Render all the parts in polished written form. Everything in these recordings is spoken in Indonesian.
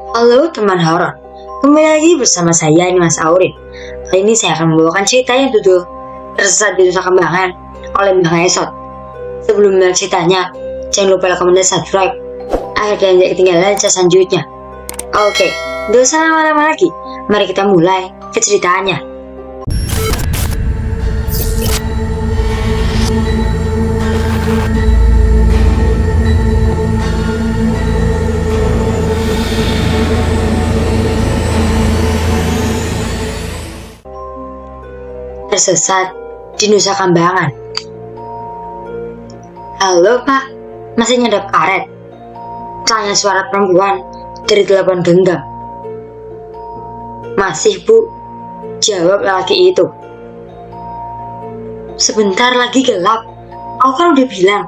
Halo teman horor, kembali lagi bersama saya Mas Aurin. Kali ini saya akan membawakan cerita yang judul Tersesat di Nusa Kambangan oleh Mbak Esot. Sebelum mulai ceritanya, jangan lupa like, comment, dan subscribe agar kalian tidak ketinggalan cerita selanjutnya. Oke, gak usah lama-lama lagi, mari kita mulai ke ceritanya. Tersesat di Nusa Kambangan. Halo Pak, masih nyedap karet? Tanya suara perempuan dari telepon genggam. Masih Bu, jawab lelaki itu. Sebentar lagi gelap. Aku kan udah bilang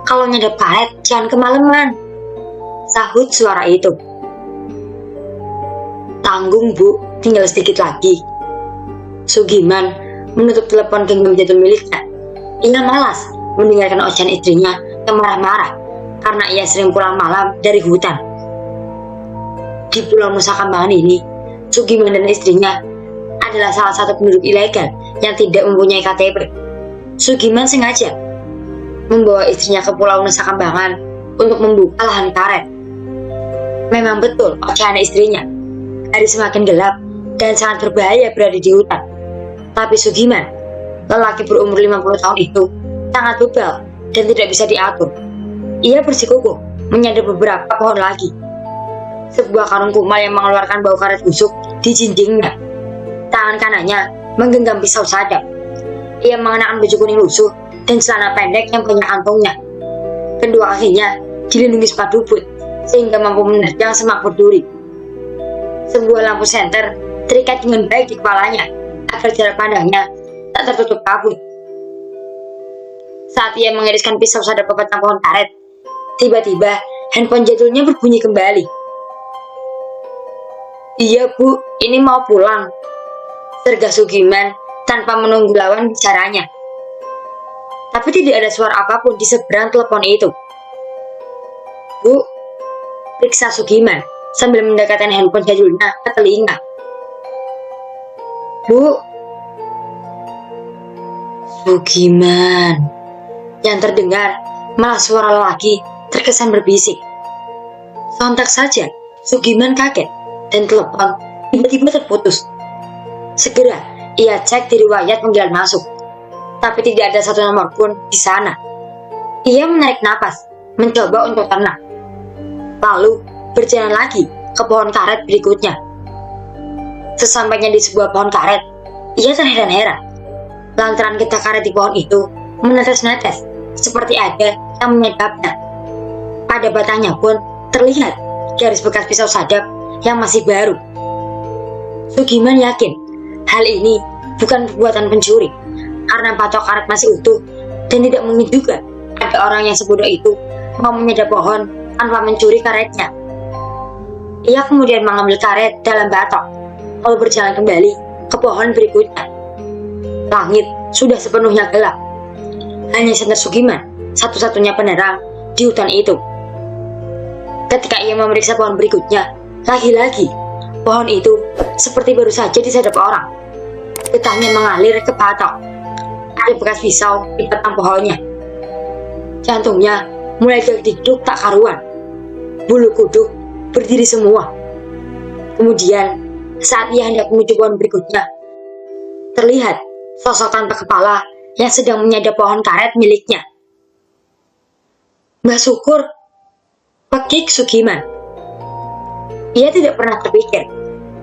kalau nyedap karet jangan kemalaman, sahut suara itu. Tanggung Bu, tinggal sedikit lagi. Sugiman menutup telepon genggam jadul miliknya. Ia malas mendengarkan ocehan istrinya yang marah-marah karena ia sering pulang malam dari hutan. Di Pulau Nusa Kambangan ini, Sugiman dan istrinya adalah salah satu penduduk ilegal yang tidak mempunyai KTP. Sugiman sengaja membawa istrinya ke Pulau Nusa Kambangan untuk membuka lahan karet. Memang betul ocehan istrinya, hari semakin gelap dan sangat berbahaya berada di hutan. Tapi Sugiman, lelaki berumur 50 tahun itu, sangat bebal dan tidak bisa diatur. Ia bersikukuh menyadap beberapa pohon lagi. Sebuah karung kumal yang mengeluarkan bau karet busuk dijinjingnya. Tangan kanannya menggenggam pisau sadap. Ia mengenakan baju kuning lusuh dan celana pendek yang banyak kantongnya. Kedua kakinya dilindungi sepatu boot sehingga mampu menerjang semak berduri. Sebuah lampu senter terikat dengan baik di kepalanya agar jarak pandangnya tak tertutup kabut. Saat ia mengiriskan pisau sadap ke batang pohon karet, tiba-tiba handphone jadulnya berbunyi kembali. Iya Bu, ini mau pulang, sergah Sugiman tanpa menunggu lawan bicaranya. Tapi tidak ada suara apapun di seberang telepon itu. Bu, periksa Sugiman sambil mendekatkan handphone jadulnya ke telinga. Bu, Sugiman. Yang terdengar malah suara lelaki terkesan berbisik. Sontak saja Sugiman kaget dan telepon tiba-tiba terputus. Segera ia cek di riwayat panggilan masuk, tapi tidak ada satu nomor pun di sana. Ia menarik napas, mencoba untuk tenang, lalu berjalan lagi ke pohon karet berikutnya. Sesampainya di sebuah pohon karet, ia terheran-heran lantaran getah karet di pohon itu menetes-netes seperti ada yang menyebabnya. Pada batangnya pun terlihat garis bekas pisau sadap yang masih baru. Sugiman yakin hal ini bukan perbuatan pencuri karena patok karet masih utuh dan tidak mungkin juga ada orang yang sebodoh itu mau menyedap pohon tanpa mencuri karetnya. Ia kemudian mengambil karet dalam batok lalu berjalan kembali ke pohon berikutnya. Langit sudah sepenuhnya gelap. Hanya senter Sugiman satu-satunya penerang di hutan itu. Ketika ia memeriksa pohon berikutnya, lagi-lagi pohon itu seperti baru saja disadap orang. Getahnya mengalir ke patok. Ada bekas pisau di batang pohonnya. Jantungnya mulai deg-deg tak karuan. Bulu kuduk berdiri semua. Kemudian saat ia hendak menuju pohon berikutnya, terlihat sosok tanpa kepala yang sedang menyadap pohon karet miliknya. Mbah Syukur, pekik Sugiman. Ia tidak pernah terpikir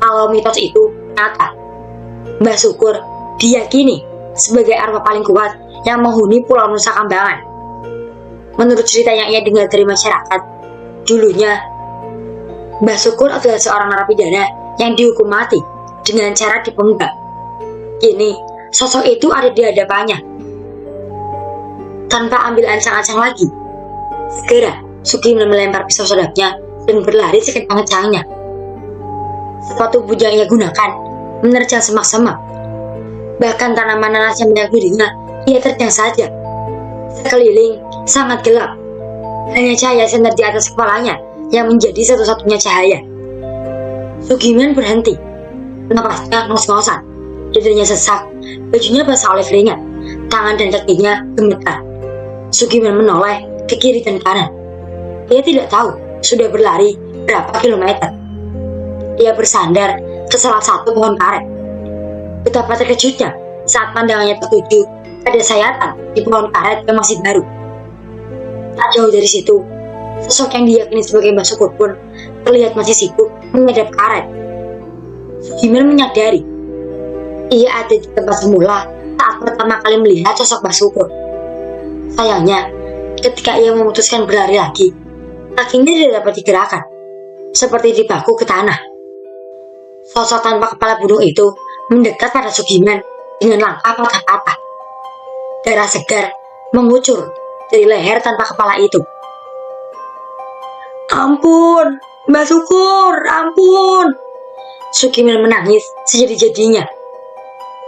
kalau mitos itu nyata. Mbah Syukur diyakini sebagai arwah paling kuat yang menghuni Pulau Nusa Kambangan. Menurut cerita yang ia dengar dari masyarakat, dulunya Mbah Syukur adalah seorang narapidana yang dihukum mati dengan cara dipenggal. Kini sosok itu ada di hadapannya. Tanpa ambil ancang-ancang lagi, segera Sugiman melempar pisau sadapnya dan berlari sekencang-kencangnya. Sepatu boot yang ia gunakan menerjang semak-semak. Bahkan tanaman nanas yang menyelimuti ia terjang saja. Sekeliling sangat gelap. Hanya cahaya senter di atas kepalanya yang menjadi satu-satunya cahaya. Sugiman berhenti. Napasnya ngos-ngosan. Dadanya sesak, bajunya basah oleh keringat. Tangan dan kakinya gemetar. Sugiman menoleh ke kiri dan kanan. Dia tidak tahu sudah berlari berapa kilometer. Dia bersandar ke salah satu pohon karet. Betapa terkejutnya saat pandangannya tertuju pada sayatan di pohon karet yang masih baru. Tak jauh dari situ, sosok yang diyakini sebagai Mbah Syukur pun terlihat masih sibuk menghadap karet. Sugiman menyadari ia ada di tempat semula saat pertama kali melihat sosok Mbah Syukur. Sayangnya, ketika ia memutuskan berlari lagi, kakinya tidak dapat digerakkan, seperti dipaku ke tanah. Sosok tanpa kepala burung itu mendekat pada Sugiman dengan langkah patah-patah. Darah segar mengucur dari leher tanpa kepala itu. "Ampun, Mbah Syukur, ampun!" Sugiman menangis sejadi-jadinya.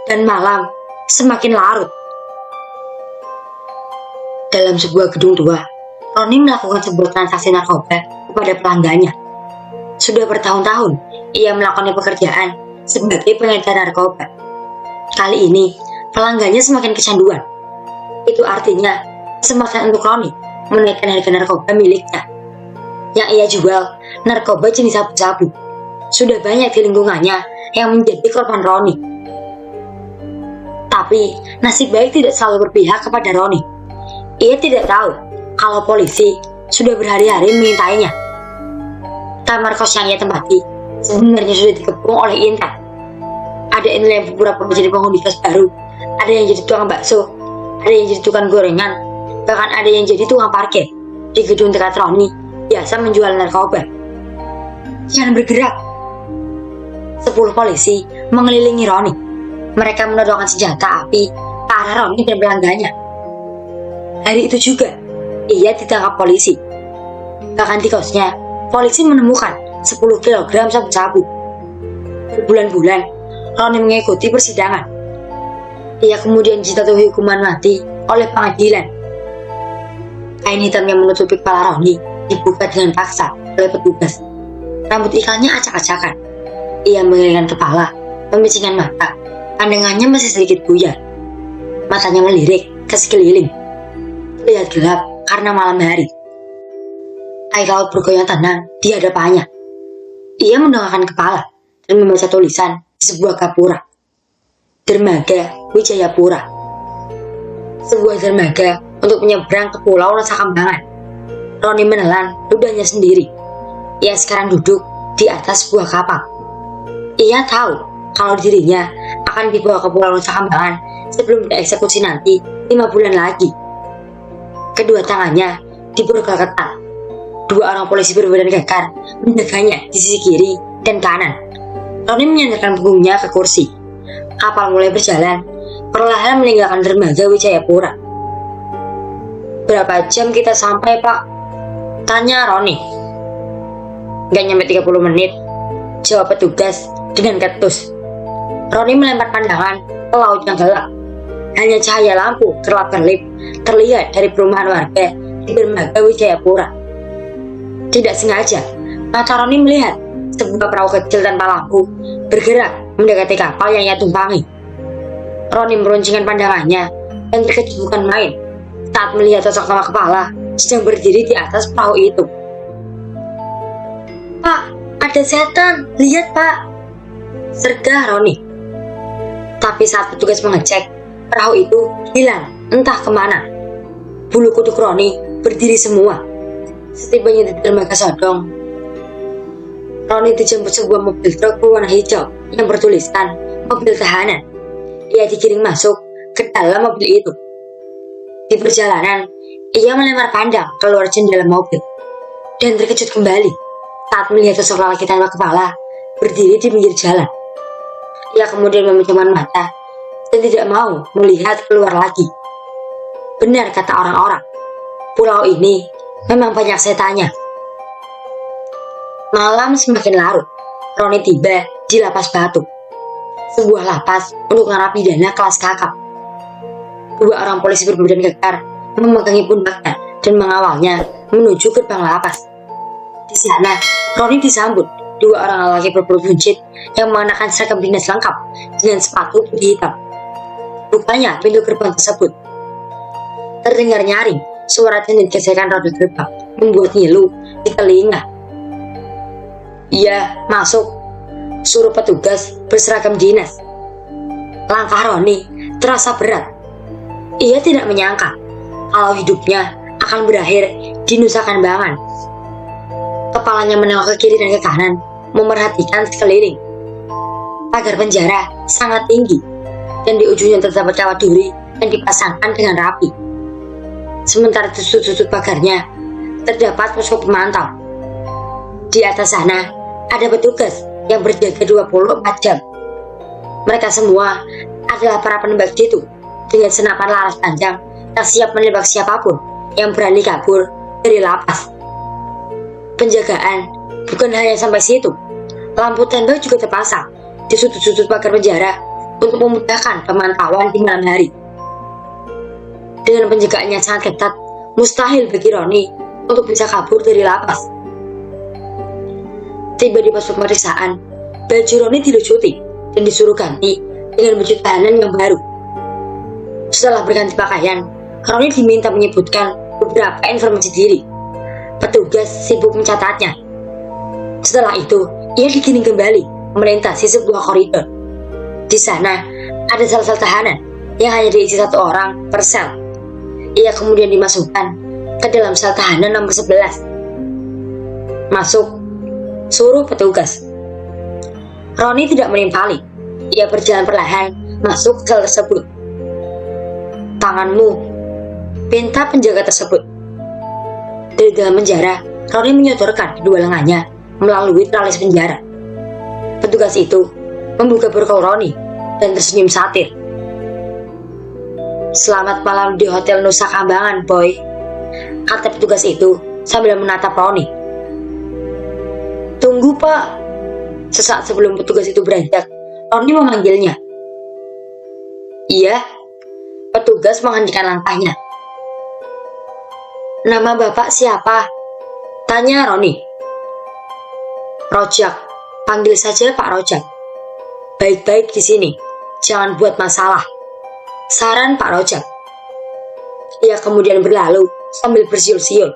Dan malam semakin larut. Dalam sebuah gedung tua, Roni melakukan sebuah transaksi narkoba kepada pelanggannya. Sudah bertahun-tahun ia melakukan pekerjaan sebagai pengedar narkoba. Kali ini pelanggannya semakin kecanduan. Itu artinya kesempatan untuk Roni menaikkan harga narkoba miliknya. Yang ia jual narkoba jenis sabu-sabu. Sudah banyak di lingkungannya yang menjadi korban Roni. Tapi nasib baik tidak selalu berpihak kepada Roni. Ia tidak tahu kalau polisi sudah berhari-hari mengintainya. Kamar kos yang ia tempati sebenarnya sudah dikepung oleh intel. Ada intel yang pura-pura jadi penghuni kos baru, ada yang jadi tukang bakso, ada yang jadi tukang gorengan, bahkan ada yang jadi tukang parkir di gedung dekat Roni biasa menjual narkoba. Jangan bergerak. 10 polisi mengelilingi Roni. Mereka menodongkan senjata api ke arah Roni dan pelanggannya. Hari itu juga ia ditangkap polisi. Bahkan di kosnya, polisi menemukan 10 kg sabu-sabu. Berbulan-bulan, Roni mengikuti persidangan. Ia kemudian dijatuhi hukuman mati oleh pengadilan. Kain hitam yang menutupi kepala Roni dibuka dengan paksa oleh petugas. Rambut ikannya acak-acakan. Ia mengelilingkan kepala, membicingkan mata. Pandangannya masih sedikit buyar. Matanya melirik ke sekeliling. Terlihat gelap karena malam hari. Air laut bergoyang tenang di hadapannya. Ia mendongakkan kepala dan membaca tulisan di sebuah gapura. Dermaga Wijayapura. Sebuah dermaga untuk menyeberang ke Pulau Nusa Kambangan. Roni menelan ludahnya sendiri. Ia sekarang duduk di atas sebuah kapal. Ia tahu kalau dirinya akan dibawa ke Pulau Nusa Kambangan sebelum dieksekusi nanti 5 bulan lagi. Kedua tangannya diborgol ketat. 2 orang polisi berbadan gagah menjaganya di sisi kiri dan kanan. Roni menyandarkan punggungnya ke kursi. Kapal mulai berjalan, perlahan meninggalkan dermaga Wijayapura. "Berapa jam kita sampai, Pak?" tanya Roni. "Gak nyampe 30 menit, jawab petugas dengan ketus. Roni melempar pandangan ke laut yang gelap. Hanya cahaya lampu kerlap-kerlip terlihat dari perumahan warga di dermaga Wijayapura. Tidak sengaja, mata Roni melihat sebuah perahu kecil tanpa lampu bergerak mendekati kapal yang ia tumpangi. Roni meruncingkan pandangannya dan terkejut bukan main saat melihat sosok nama kepala sedang berdiri di atas perahu itu. "Pak, ada setan, lihat Pak," sergah Roni. Tapi saat petugas mengecek, perahu itu hilang entah kemana. Bulu kuduk Roni berdiri semua. Setibanya di dermaga Sodong, Roni dijemput sebuah mobil truk berwarna hijau yang bertuliskan mobil tahanan. Ia digiring masuk ke dalam mobil itu. Di perjalanan, ia melempar pandang keluar jendela mobil dan terkejut kembali saat melihat sosok lelaki tanpa kepala berdiri di pinggir jalan. Ia kemudian memejamkan mata dan tidak mau melihat keluar lagi. Benar kata orang-orang, pulau ini memang banyak setannya. Malam semakin larut. Roni tiba di lapas Batu, sebuah lapas untuk narapidana kelas kakap. 2 orang polisi berbadan kekar memegangi pundaknya dan mengawalnya menuju gerbang lapas. Di sana, Roni disambut dua orang lelaki berbulu buncit yang mengenakan seragam dinas lengkap dengan sepatu putih hitam. Rupanya pintu gerbang tersebut. Terdengar nyaring, suara cendet gesekan roda gerbang membuat ngilu di telinga. "Iya, masuk," suruh petugas berseragam dinas. Langkah Roni terasa berat. Ia tidak menyangka kalau hidupnya akan berakhir di Nusa Kambangan. Kepalanya menengok ke kiri dan ke kanan, memerhatikan sekeliling. Pagar penjara sangat tinggi, dan di ujungnya terdapat kawat duri yang dipasangkan dengan rapi. Sementara di sudut-sudut pagarnya terdapat posko pemantau. Di atas sana ada petugas yang berjaga 24 jam. Mereka semua adalah para penembak jitu dengan senapan laras panjang yang siap menembak siapapun yang berani kabur dari lapas. Penjagaan bukan hanya sampai situ. Lampu tembak juga terpasang di sudut-sudut pagar penjara untuk memudahkan pemantauan di malam hari. Dengan penjagaannya sangat ketat, mustahil bagi Roni untuk bisa kabur dari lapas. Tiba di pos pemeriksaan, baju Roni dilucuti dan disuruh ganti dengan baju tahanan yang baru. Setelah berganti pakaian, Roni diminta menyebutkan beberapa informasi diri. Petugas sibuk mencatatnya. Setelah itu, ia digiring kembali melintasi sebuah koridor. Di sana, ada sel-sel tahanan yang hanya diisi satu orang per sel. Ia kemudian dimasukkan ke dalam sel tahanan nomor 11. "Masuk," suruh petugas. Roni tidak menimpali. Ia berjalan perlahan masuk ke sel tersebut. "Tanganmu," pinta penjaga tersebut. Dari dalam penjara, Roni menyodorkan kedua lengannya melalui teralis penjara. Petugas itu membuka berkau Roni dan tersenyum satir. "Selamat malam di Hotel Nusa Kambangan, boy," kata petugas itu sambil menatap Roni. "Tunggu, Pak." Sesaat sebelum petugas itu beranjak, Roni memanggilnya. "Iya." Petugas menghentikan langkahnya. "Nama Bapak siapa?" tanya Roni. "Rojak, panggil saja Pak Rojak." "Baik-baik di sini, jangan buat masalah," saran Pak Rojak. Ia kemudian berlalu sambil bersiul-siul.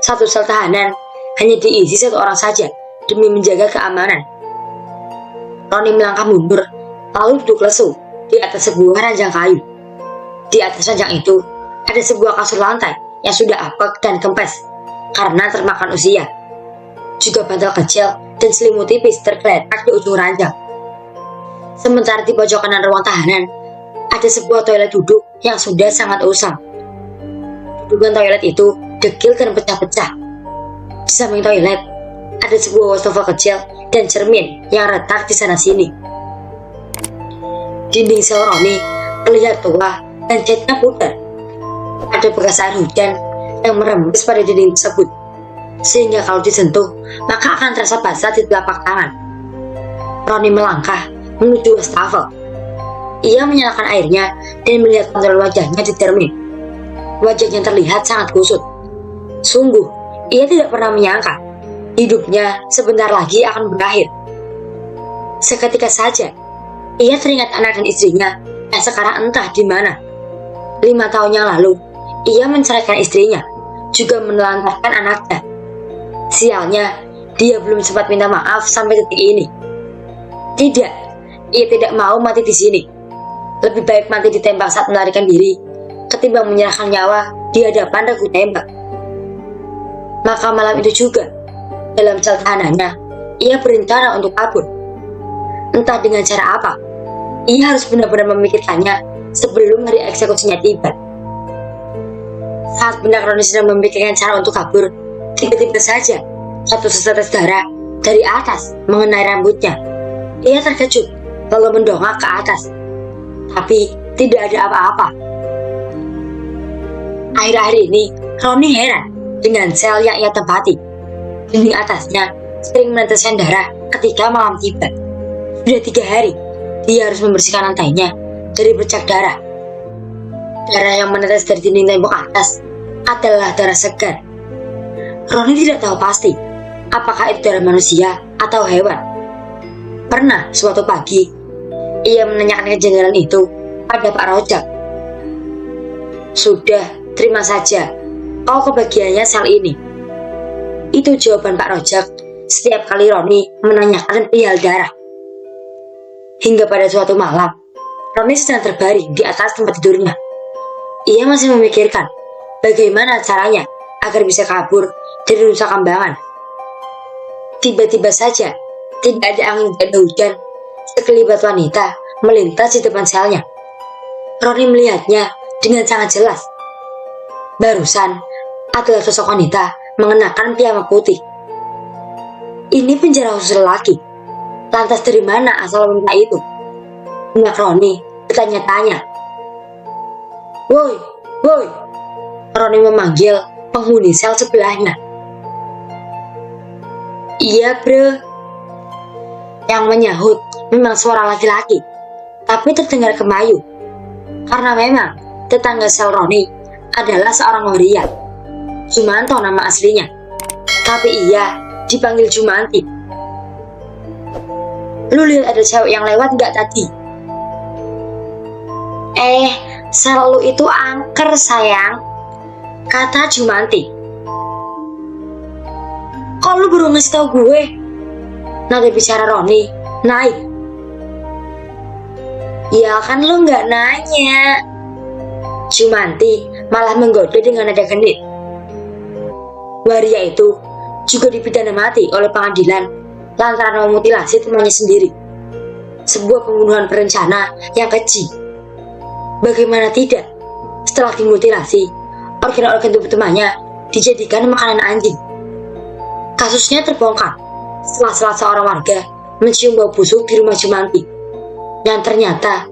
Satu sel tahanan hanya diisi satu orang saja demi menjaga keamanan. Roni melangkah mundur, lalu duduk lesu di atas sebuah ranjang kayu. Di atas ranjang itu ada sebuah kasur lantai yang sudah apek dan kempes karena termakan usia. Juga bantal kecil dan selimut tipis tergeletak di ujung ranjang. Sementara di pojok kanan ruang tahanan ada sebuah toilet duduk yang sudah sangat usang. Dudukan toilet itu dekil dan pecah-pecah. Di samping toilet ada sebuah wastafel kecil dan cermin yang retak di sana-sini. Dinding sel Roni terlihat tua dan catnya pudar. Ada bekas air hujan yang merembes pada dinding tersebut, sehingga kalau disentuh maka akan terasa basah di telapak tangan. Roni melangkah menuju wastafel. Ia menyalakan airnya dan melihat kontrol wajahnya di cermin. Wajahnya terlihat sangat kusut. Sungguh, ia tidak pernah menyangka hidupnya sebentar lagi akan berakhir. Seketika saja, ia teringat anak dan istrinya yang sekarang entah di mana. 5 tahun yang lalu, ia menceraikan istrinya, juga menelantarkan anaknya. Sialnya, dia belum sempat minta maaf sampai detik ini. Tidak, ia tidak mau mati di sini. Lebih baik mati ditembak saat melarikan diri, ketimbang menyerahkan nyawa di hadapan regu tembak. Maka malam itu juga, dalam sel tahanannya, ia berencana untuk kabur. Entah dengan cara apa, ia harus benar-benar memikirkannya sebelum hari eksekusinya tiba. Saat benak Roni sedang memikirkan cara untuk kabur, tiba-tiba saja satu setetes darah dari atas mengenai rambutnya. Ia terkejut lalu mendongak ke atas, tapi tidak ada apa-apa. Akhir-akhir ini Roni heran dengan sel yang ia tempati. Dinding atasnya sering meneteskan darah ketika malam tiba. Sudah 3 hari dia harus membersihkan lantainya dari bercak darah. Darah yang menetes dari dinding tembok atas adalah darah segar. Roni tidak tahu pasti apakah itu darah manusia atau hewan. Pernah suatu pagi, ia menanyakan kejanggalan itu pada Pak Rojak. "Sudah, terima saja, kau kebagiannya sel ini." Itu jawaban Pak Rojak setiap kali Roni menanyakan perihal darah. Hingga pada suatu malam, Roni sedang terbaring di atas tempat tidurnya. Ia masih memikirkan bagaimana caranya agar bisa kabur dari Nusa Kambangan. Tiba-tiba saja, tidak ada angin dan hujan, sekelibat wanita melintas di depan selnya. Roni melihatnya dengan sangat jelas. Barusan adalah sosok wanita mengenakan piyama putih. Ini penjara khusus lelaki. Lantas dari mana asal wanita itu? Hendak Roni bertanya-tanya. "Woi, woi!" Roni memanggil penghuni sel sebelahnya. "Iya, bro." Yang menyahut memang suara laki-laki, tapi terdengar kemayu. Karena memang tetangga sel Roni adalah seorang waria. Jumanto nama aslinya, tapi ia dipanggil Jumanti. "Lu lihat ada cewek yang lewat gak tadi?" Sel lu itu angker sayang," kata Jumanti. "Kok lu baru ngasih tau gue?" Nada bicara Roni naik. "Ya kan lu gak nanya." Jumanti malah menggoda dengan nada genit. Waria itu juga dipidana mati oleh pengadilan lantaran memutilasi temannya sendiri. Sebuah pembunuhan berencana yang keji. Bagaimana tidak, setelah dimutilasi, organ-organ tubuh temannya dijadikan makanan anjing. Kasusnya terbongkar setelah seorang warga mencium bau busuk di rumah Jumanti, yang ternyata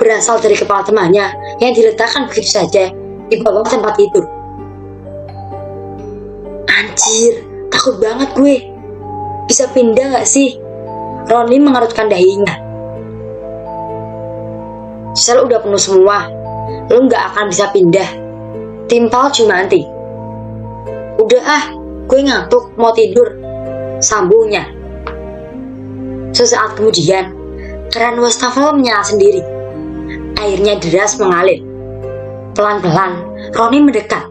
berasal dari kepala temannya yang diletakkan begitu saja di bawah tempat tidur. "Anjir, takut banget gue. Bisa pindah gak sih?" Roni mengerutkan dahinya. "Sel udah penuh semua, lu gak akan bisa pindah," timpal Jumanti. "Udah ah, gue ngantuk mau tidur," sambungnya. Sesaat kemudian, keran wastafel menyala sendiri. Airnya deras mengalir. Pelan-pelan, Roni mendekat.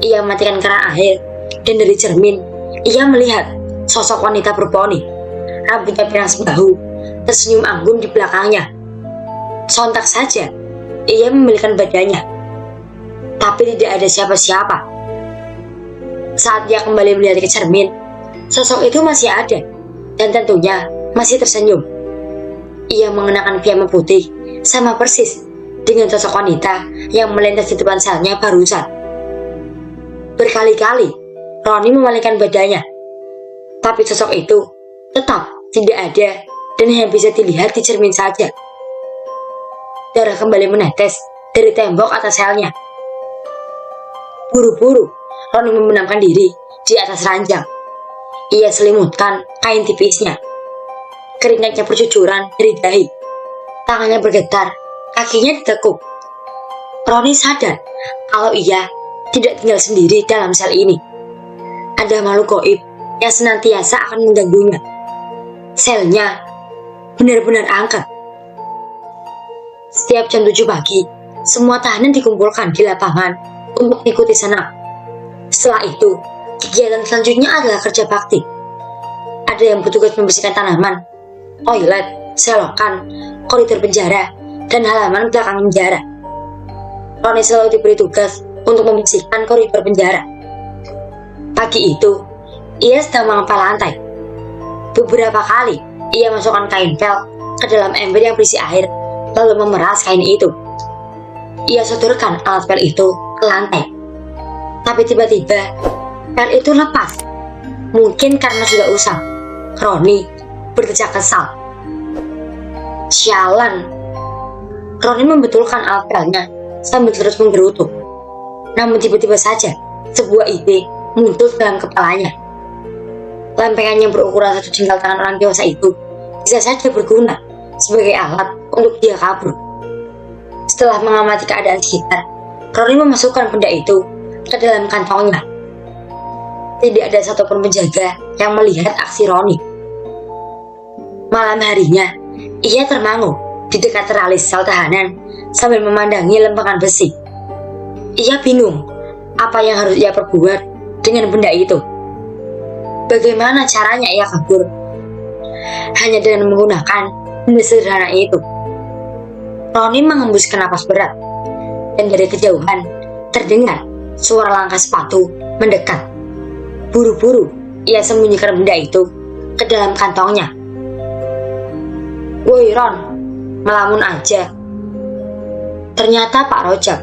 Ia matikan keran air, dan dari cermin, ia melihat sosok wanita berponi. Rambutnya pirang sebahu, tersenyum anggun di belakangnya. Sontak saja, ia memilihkan badannya. Tapi tidak ada siapa-siapa. Saat dia kembali melihat ke cermin, sosok itu masih ada, dan tentunya masih tersenyum. Ia mengenakan piyama putih, sama persis dengan sosok wanita yang melintas di depan selnya barusan. Berkali-kali, Roni memalingkan badannya, tapi sosok itu tetap tidak ada dan hanya bisa dilihat di cermin saja. Darah kembali menetes dari tembok atas selnya. Buru-buru, Roni membenamkan diri di atas ranjang. Ia selimutkan kain tipisnya. Keringatnya bercucuran dari dahi. Tangannya bergetar, kakinya ditekuk. Roni sadar kalau ia tidak tinggal sendiri dalam sel ini. Ada makhluk gaib yang senantiasa akan mengganggunya. Selnya benar-benar angker. Setiap jam 7 pagi, semua tahanan dikumpulkan di lapangan untuk mengikuti senam. Setelah itu, kegiatan selanjutnya adalah kerja bakti. Ada yang bertugas membersihkan tanaman, toilet, selokan, koridor penjara, dan halaman belakang penjara. Roni selalu diberi tugas untuk membersihkan koridor penjara. Pagi itu, ia sedang mengepel lantai. Beberapa kali, ia masukkan kain pel ke dalam ember yang berisi air, lalu memeras kain itu. Ia sodorkan alat pel itu ke lantai. Tapi tiba-tiba, pel itu lepas. Mungkin karena sudah usang. Roni berdecak kesal. Sialan. Roni membetulkan alat pelnya sambil terus menggerutu. Namun tiba-tiba saja, sebuah ide muncul dalam kepalanya. Lempengan yang berukuran 1 jengkal tangan orang dewasa itu bisa saja berguna sebagai alat untuk dia kabur. Setelah mengamati keadaan sekitar, Roni memasukkan benda itu ke dalam kantongnya. Tidak ada satupun penjaga yang melihat aksi Roni. Malam harinya, ia termangu di dekat teralis sel tahanan sambil memandangi lempengan besi. Ia bingung apa yang harus ia perbuat dengan benda itu. Bagaimana caranya ia kabur? Hanya dengan menggunakan benda sederhana itu. Roni mengembuskan napas berat, dan dari kejauhan terdengar suara langkah sepatu mendekat. Buru-buru ia sembunyikan benda itu ke dalam kantongnya. "Woi Ron, melamun aja." Ternyata Pak Rojak.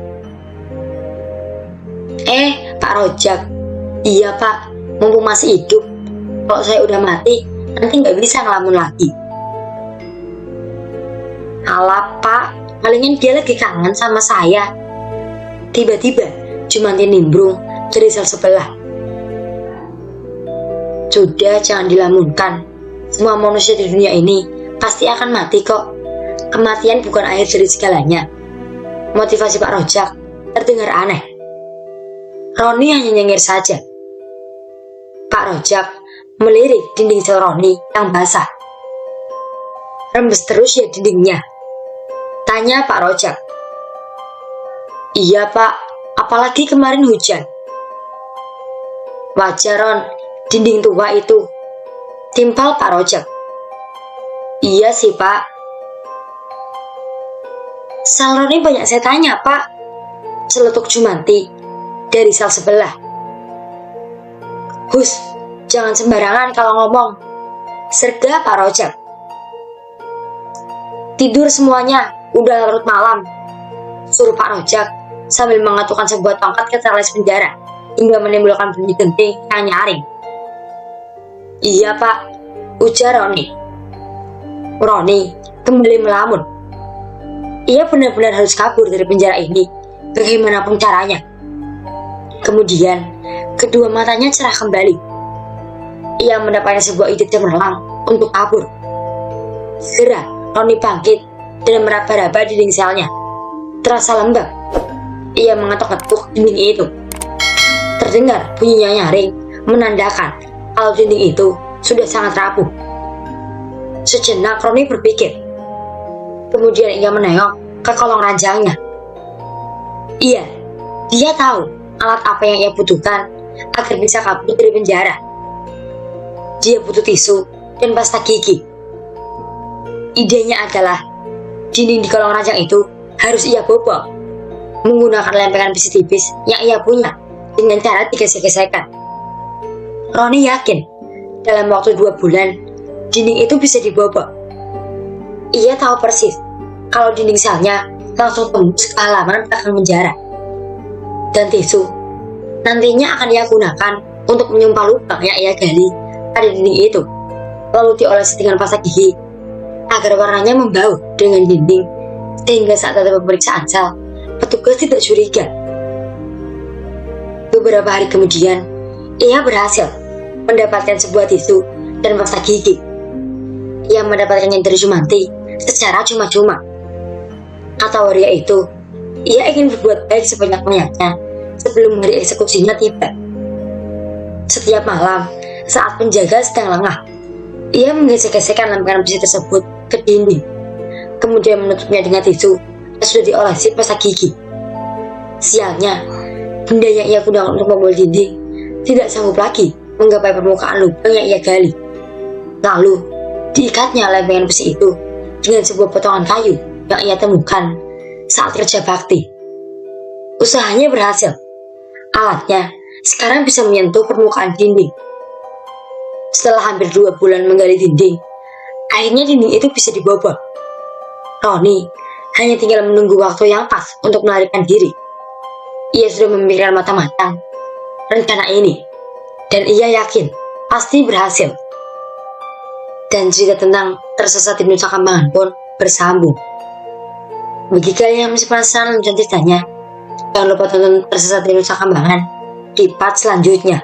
Pak Rojak. Iya Pak, mumpung masih hidup. Kalau saya udah mati, nanti nggak bisa ngelamun lagi. Alah Pak, palingan dia lagi kangen sama saya. Tiba-tiba Jumanti nimbrung dari sel sebelah. Sudah, jangan dilamunkan. Semua manusia di dunia ini pasti akan mati kok. Kematian bukan akhir dari segalanya. Motivasi Pak Rojak terdengar aneh. Roni hanya nyengir saja. Pak Rojak melirik dinding sel Roni yang basah. "Rembes terus ya dindingnya?" tanya Pak Rojak. "Iya Pak, apalagi kemarin hujan." "Wajar Ron, dinding tua itu," timpal Pak Rojak. "Iya sih Pak." "Sel Roni banyak setannya Pak," celetuk Jumanti dari sel sebelah. "Hus, jangan sembarangan kalau ngomong," serga Pak Rojak. "Tidur semuanya, udah larut malam," suruh Pak Rojak sambil mengetukkan sebuah tongkat ke teralis penjara hingga menimbulkan bunyi genting yang nyaring. "Iya Pak," ujar Roni. Roni kembali melamun. Ia benar-benar harus kabur dari penjara ini, bagaimanapun caranya. Kemudian, kedua matanya cerah kembali. Ia mendapatkan sebuah ide cemerlang untuk kabur. Segera, Roni bangkit dan meraba-raba dinding selnya. Terasa lembab. Ia mengetuk-ketuk dinding itu. Terdengar bunyinya nyaring, menandakan kalau dinding itu sudah sangat rapuh. Sejenak Roni berpikir. Kemudian ia menengok ke kolong ranjangnya. Iya, dia tahu alat apa yang ia butuhkan agar bisa kabur dari penjara. Dia butuh tisu dan pasta gigi. Idenya adalah dinding di kolong ranjang itu harus ia bobok menggunakan lempengan besi tipis yang ia punya dengan cara digesek-gesekkan. Roni yakin dalam waktu 2 bulan dinding itu bisa dibobok. Ia tahu persis kalau dinding selnya langsung tembus ke halaman belakang penjara. Dan tisu nantinya akan ia gunakan untuk menyumpah lubang yang ia gali pada dinding itu, lalu diolesi dengan pasta gigi agar warnanya membaur dengan dinding, sehingga saat ada pemeriksaan sel, petugas tidak curiga. Beberapa hari kemudian, ia berhasil mendapatkan sebuah tisu dan pasta gigi. Ia mendapatkannya dari Jumanti secara cuma-cuma. Kata waria itu, ia ingin berbuat baik sebanyak-banyaknya sebelum hari eksekusinya tiba. Setiap malam, saat penjaga sedang lengah, ia menggesek-gesekkan lempengan besi tersebut ke dinding, kemudian menutupnya dengan tisu yang sudah diolesi pasta gigi. Sialnya, benda yang ia gunakan untuk membuat dinding tidak sanggup lagi menggapai permukaan lubang yang ia gali. Lalu, diikatnya lempengan besi itu dengan sebuah potongan kayu yang ia temukan saat kerja bakti. Usahanya berhasil. Alatnya sekarang bisa menyentuh permukaan dinding. Setelah hampir 2 bulan menggali dinding, akhirnya dinding itu bisa dibobol. Roni hanya tinggal menunggu waktu yang pas untuk melarikan diri. Ia sudah memikirkan matang-matang rencana ini, dan ia yakin pasti berhasil. Dan cerita tentang tersesat di Nusa Kambangan pun bersambung. Bagi kalian yang masih penasaran dengan ceritanya, jangan lupa tonton Tersesat di Nusa Kambangan di part selanjutnya.